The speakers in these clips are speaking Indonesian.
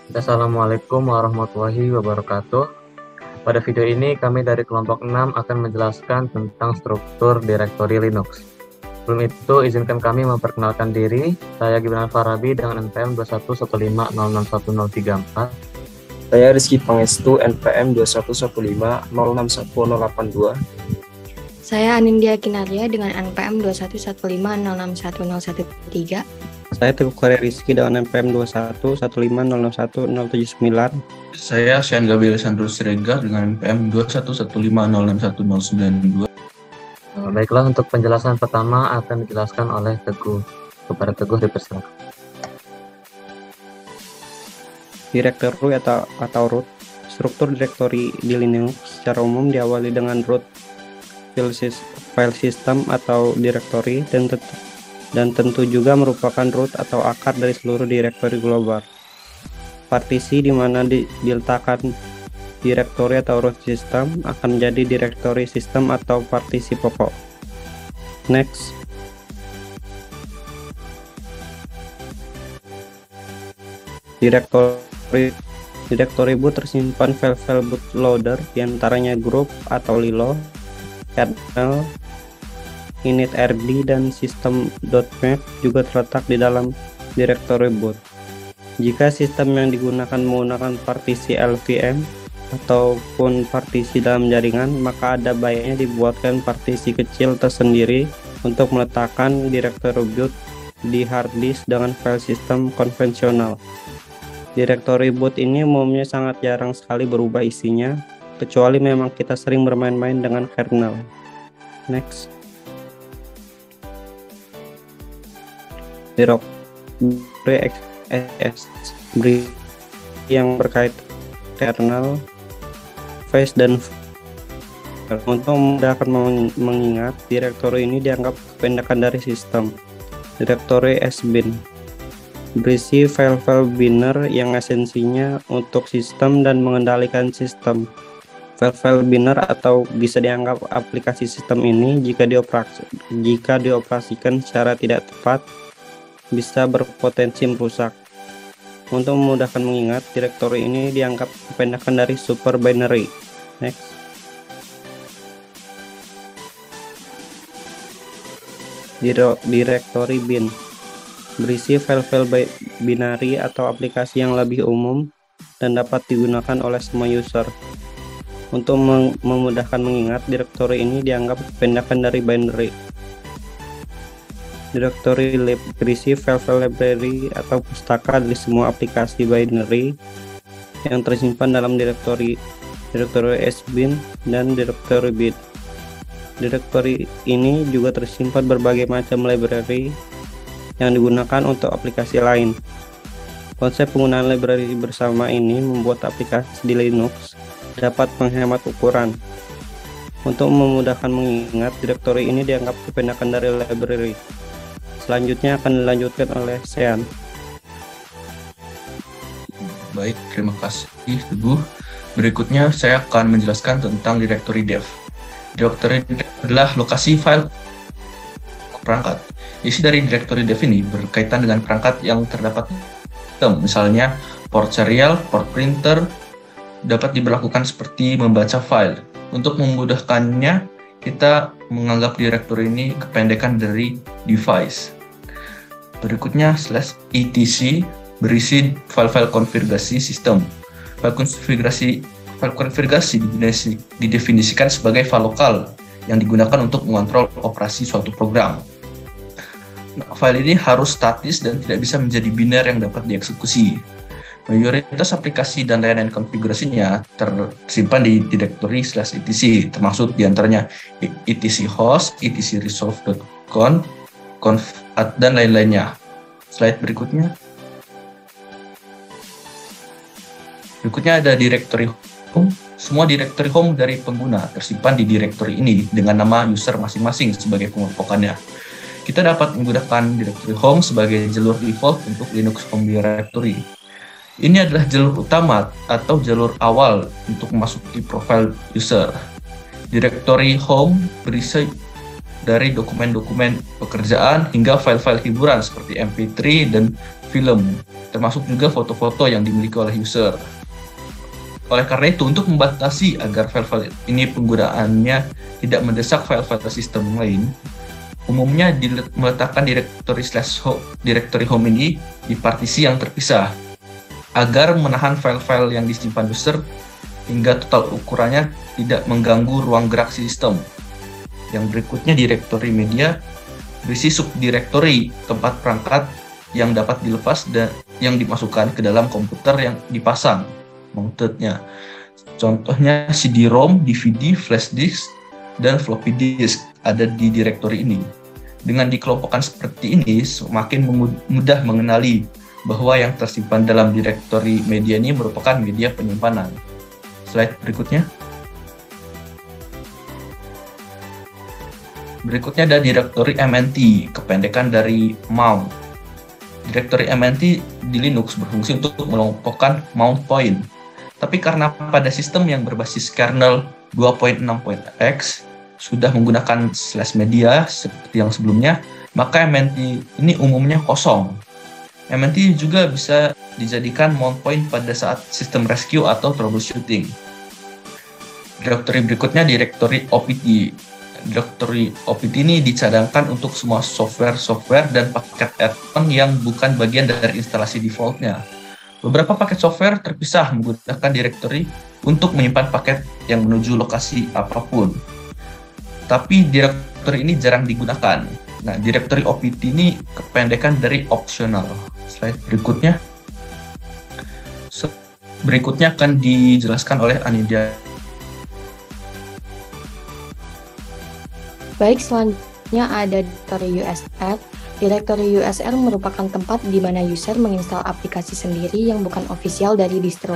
Assalamualaikum warahmatullahi wabarakatuh. Pada video ini kami dari kelompok 6 akan menjelaskan tentang struktur direktori Linux. Sebelum itu, izinkan kami memperkenalkan diri. Saya Gibran Farabi dengan NPM 21150611034. Saya Rizky Pangestu, NPM 21150611082. Saya Anindya Kinaria dengan NPM 21150611013. Saya Teguh Karya Rizky dengan NPM 21150611079. Saya Syan Gabriel Sandro Siregar dengan NPM 21150611092. Baiklah, untuk penjelasan pertama akan dijelaskan oleh Teguh. Kepada Teguh dipersilakan. Direktori atau root. Struktur direktori di Linux secara umum diawali dengan root file system atau direktori dan tentu juga merupakan root atau akar dari seluruh direktori global. Partisi di mana diletakkan direktori atau root system akan menjadi direktori sistem atau partisi pokok. Next. Direktori boot tersimpan file-file bootloader diantaranya group atau lilo, kernel, initrd, dan system.map juga terletak di dalam direktori boot. Jika sistem yang digunakan menggunakan partisi LVM ataupun partisi dalam jaringan, maka ada baiknya dibuatkan partisi kecil tersendiri untuk meletakkan direktori boot di hard disk dengan file sistem konvensional. Direktori boot ini umumnya sangat jarang sekali berubah isinya, kecuali memang kita sering bermain-main dengan kernel. Next. Direktori XS yang berkait kernel, face, dan untuk memudahkan mengingat, direktori ini dianggap kependekan dari sistem. Direktori SBIN berisi file-file binner yang esensinya untuk sistem dan mengendalikan sistem. File-file binner atau bisa dianggap aplikasi sistem ini jika dioperasikan secara tidak tepat bisa berpotensi merusak. Untuk memudahkan mengingat, direktori ini dianggap kependekan dari super binary. Next. Direktori bin berisi file-file binary atau aplikasi yang lebih umum dan dapat digunakan oleh semua user. Untuk memudahkan mengingat, direktori ini dianggap kependekan dari binary. Direktori lib berisi file-file library atau pustaka dari semua aplikasi binary yang tersimpan dalam direktori sbin dan direktori bin. Direktori ini juga tersimpan berbagai macam library yang digunakan untuk aplikasi lain. Konsep penggunaan library bersama ini membuat aplikasi di Linux dapat menghemat ukuran. Untuk memudahkan mengingat, direktori ini dianggap kependekan dari library. Selanjutnya akan dilanjutkan oleh Sean. Baik, terima kasih Teguh. Berikutnya saya akan menjelaskan tentang direktori dev. Direktori dev adalah lokasi file perangkat. Isi dari direktori dev ini berkaitan dengan perangkat yang terdapat misalnya port serial, port printer, dapat diberlakukan seperti membaca file. Untuk memudahkannya, kita menganggap direktori ini kependekan dari device. Berikutnya /etc berisi file-file konfigurasi sistem. File konfigurasi didefinisikan sebagai file lokal yang digunakan untuk mengontrol operasi suatu program. File ini harus statis dan tidak bisa menjadi biner yang dapat dieksekusi. Mayoritas aplikasi dan layanan konfigurasinya tersimpan di direktori /etc, termasuk diantaranya etc host, etc resolve.conf, dan lain-lainnya. Slide berikutnya. Berikutnya ada direktori home. Semua direktori home dari pengguna tersimpan di direktori ini dengan nama user masing-masing sebagai pengelompokannya. Kita dapat menggunakan direktori home sebagai jalur default untuk Linux Home Directory. Ini adalah jalur utama atau jalur awal untuk memasuki profil user. Direktori home berisi dari dokumen-dokumen pekerjaan hingga file-file hiburan seperti MP3 dan film, termasuk juga foto-foto yang dimiliki oleh user. Oleh karena itu, untuk membatasi agar file-file ini penggunaannya tidak mendesak file-file sistem lain, umumnya meletakkan directory home ini di partisi yang terpisah, agar menahan file-file yang disimpan user hingga total ukurannya tidak mengganggu ruang gerak sistem. Yang berikutnya, directory media berisi subdirektori tempat perangkat yang dapat dilepas dan yang dimasukkan ke dalam komputer yang dipasang mounted-nya. Contohnya CD-ROM, DVD, flash disk, dan floppy disk ada di direktori ini. Dengan dikelompokkan seperti ini, semakin mudah mengenali bahwa yang tersimpan dalam direktori media ini merupakan media penyimpanan. Slide berikutnya. Berikutnya ada direktori MNT, kependekan dari mount. Direktori MNT di Linux berfungsi untuk mengelompokkan mount point. Tapi karena pada sistem yang berbasis kernel 2.6.x sudah menggunakan slash media seperti yang sebelumnya, maka MNT ini umumnya kosong. MNT juga bisa dijadikan mount point pada saat sistem rescue atau troubleshooting. Direktori berikutnya direktori OPT. Direktori OPT ini dicadangkan untuk semua software dan paket add-on yang bukan bagian dari instalasi defaultnya. Beberapa paket software terpisah menggunakan direktori untuk menyimpan paket yang menuju lokasi apapun. Tapi direktori ini jarang digunakan. Nah, direktori OPT ini kependekan dari optional. Slide berikutnya. Berikutnya akan dijelaskan oleh Anindya. Baik, selanjutnya ada direktori USR. Direktori USR merupakan tempat di mana user menginstal aplikasi sendiri yang bukan official dari distro.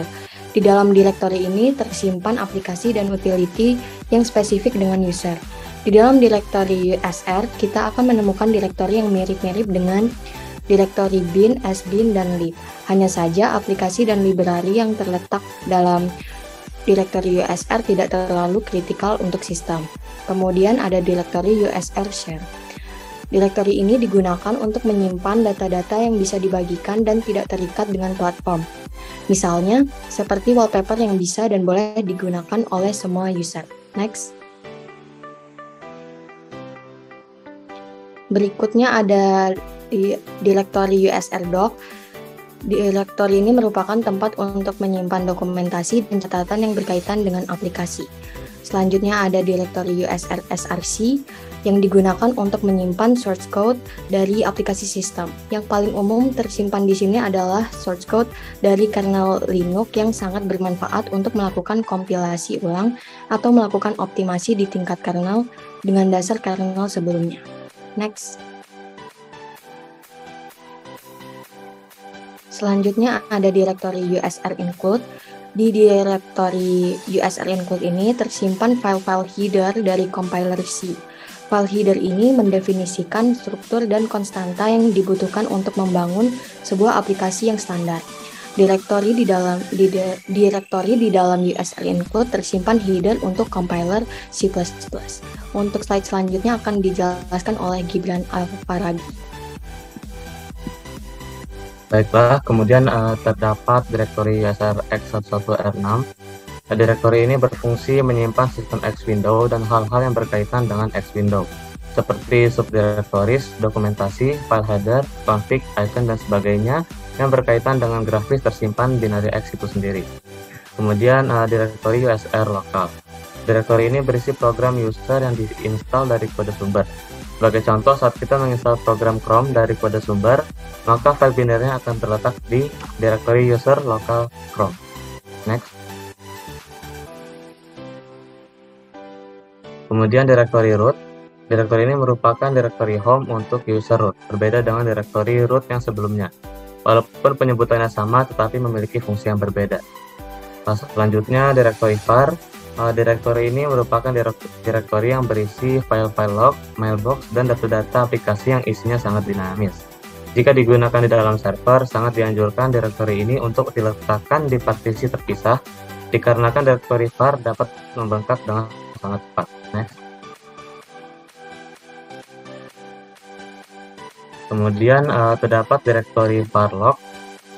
Di dalam direktori ini tersimpan aplikasi dan utility yang spesifik dengan user. Di dalam direktori USR, kita akan menemukan direktori yang mirip-mirip dengan direktori bin, sbin, dan lib. Hanya saja aplikasi dan library yang terletak dalam direktori USR tidak terlalu kritikal untuk sistem. Kemudian ada direktori USR share. Direktori ini digunakan untuk menyimpan data-data yang bisa dibagikan dan tidak terikat dengan platform. Misalnya, seperti wallpaper yang bisa dan boleh digunakan oleh semua user. Next. Berikutnya ada direktori USR doc. Direktori ini merupakan tempat untuk menyimpan dokumentasi dan catatan yang berkaitan dengan aplikasi. Selanjutnya ada direktori USR src yang digunakan untuk menyimpan source code dari aplikasi sistem. Yang paling umum tersimpan di sini adalah source code dari kernel Linux yang sangat bermanfaat untuk melakukan kompilasi ulang atau melakukan optimasi di tingkat kernel dengan dasar kernel sebelumnya. Next. Selanjutnya ada direktori USR include. Di direktori USR include ini tersimpan file-file header dari compiler C. File header ini mendefinisikan struktur dan konstanta yang dibutuhkan untuk membangun sebuah aplikasi yang standar. Direktori di dalam USR include tersimpan header untuk compiler C++. Untuk slide selanjutnya akan dijelaskan oleh Gibran Alfaragi. Baiklah, kemudian terdapat direktori USR X11R6. Direktori ini berfungsi menyimpan sistem X window dan hal-hal yang berkaitan dengan X window, seperti subdirectories, dokumentasi, file header, config, icon, dan sebagainya yang berkaitan dengan grafis tersimpan binary X itu sendiri. Kemudian direktori USR lokal. Direktori ini berisi program user yang diinstal dari kode sumber. Sebagai contoh, saat kita menginstal program Chrome dari kode sumber, maka file binary-nya akan terletak di direktori user lokal Chrome. Next. Kemudian direktori root. Direktori ini merupakan direktori home untuk user root, berbeda dengan direktori root yang sebelumnya. Walaupun penyebutannya sama, tetapi memiliki fungsi yang berbeda. Selanjutnya, direktori var. Direktori ini merupakan direktori yang berisi file-file log, mailbox, dan data-data aplikasi yang isinya sangat dinamis. Jika digunakan di dalam server, sangat dianjurkan direktori ini untuk diletakkan di partisi terpisah, dikarenakan direktori var dapat membengkak dengan sangat cepat. Next. Kemudian terdapat direktori varlog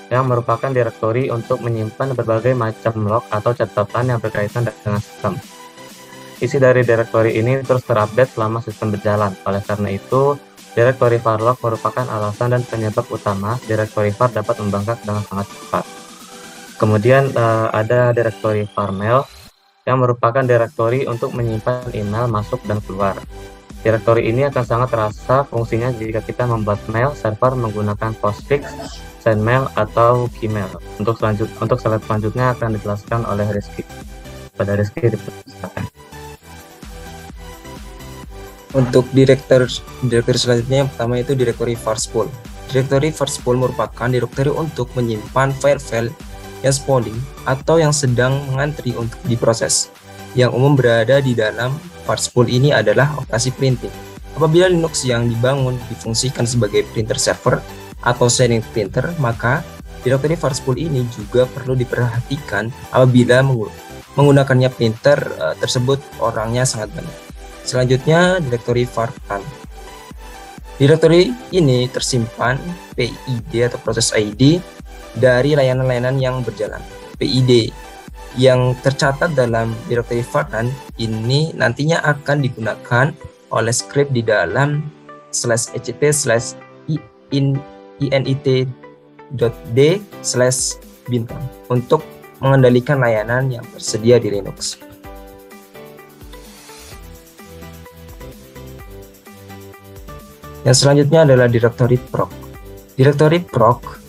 yang merupakan direktori untuk menyimpan berbagai macam log atau catatan yang berkaitan dengan sistem. Isi dari direktori ini terus terupdate selama sistem berjalan. Oleh karena itu, direktori varlog merupakan alasan dan penyebab utama direktori var dapat membengkak dengan sangat cepat. Kemudian ada direktori varmail yang merupakan direktori untuk menyimpan email masuk dan keluar. Direktori ini akan sangat terasa fungsinya jika kita membuat mail server menggunakan postfix, sendmail, atau gmail. Untuk slide selanjutnya akan dijelaskan oleh Rizky. Pada Rizky dipersilakan. Untuk direktori selanjutnya yang pertama itu direktori varspool. Direktori varspool merupakan direktori untuk menyimpan file-file yang spooling atau yang sedang mengantri untuk diproses. Yang umum berada di dalam varspool ini adalah operasi printing. Apabila Linux yang dibangun difungsikan sebagai printer server atau sharing printer, maka direktori varspool ini juga perlu diperhatikan apabila menggunakannya printer tersebut orangnya sangat banyak. Selanjutnya, direktori var_run. Direktori ini tersimpan PID atau proses ID dari layanan-layanan yang berjalan. PID yang tercatat dalam direktori var_run ini nantinya akan digunakan oleh script di dalam /etc/init.d/bintang untuk mengendalikan layanan yang tersedia di Linux. Yang selanjutnya adalah direktori proc. Direktori proc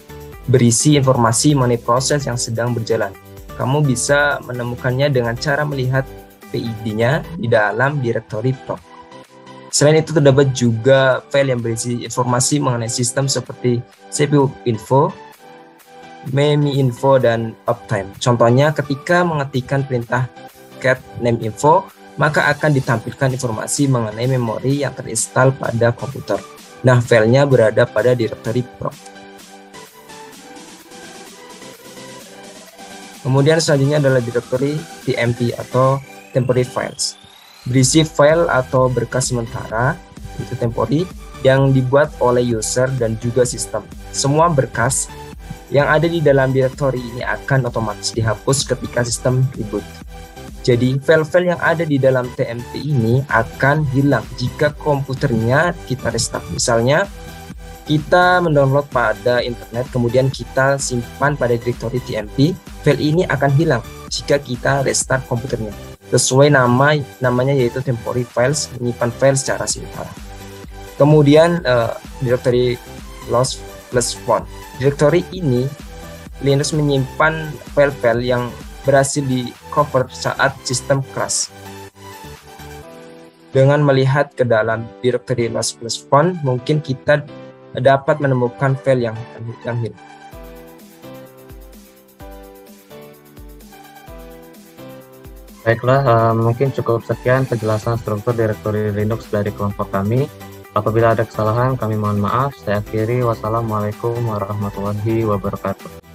berisi informasi mengenai proses yang sedang berjalan. Kamu bisa menemukannya dengan cara melihat PID-nya di dalam direktori proc. Selain itu terdapat juga file yang berisi informasi mengenai sistem seperti CPU info, memory info, dan uptime. Contohnya ketika mengetikkan perintah cat name info, maka akan ditampilkan informasi mengenai memori yang terinstall pada komputer. Nah, filenya berada pada direktori proc. Kemudian selanjutnya adalah direktori TMP atau temporary files. Berisi file atau berkas sementara, itu temporary, yang dibuat oleh user dan juga sistem. Semua berkas yang ada di dalam direktori ini akan otomatis dihapus ketika sistem reboot. Jadi, file-file yang ada di dalam TMP ini akan hilang jika komputernya kita restart. Misalnya, kita mendownload pada internet, kemudian kita simpan pada direktori TMP, file ini akan hilang jika kita restart komputernya. Sesuai namanya yaitu temporary files, menyimpan file secara sementara. Kemudian direktori loss plus found. Direktori ini Linux menyimpan file-file yang berhasil di cover saat sistem crash. Dengan melihat ke dalam direktori loss plus found, mungkin kita dapat menemukan file yang hilang. Baiklah, mungkin cukup sekian penjelasan struktur direktori Linux dari kelompok kami. Apabila ada kesalahan, kami mohon maaf. Saya akhiri. Wassalamualaikum warahmatullahi wabarakatuh.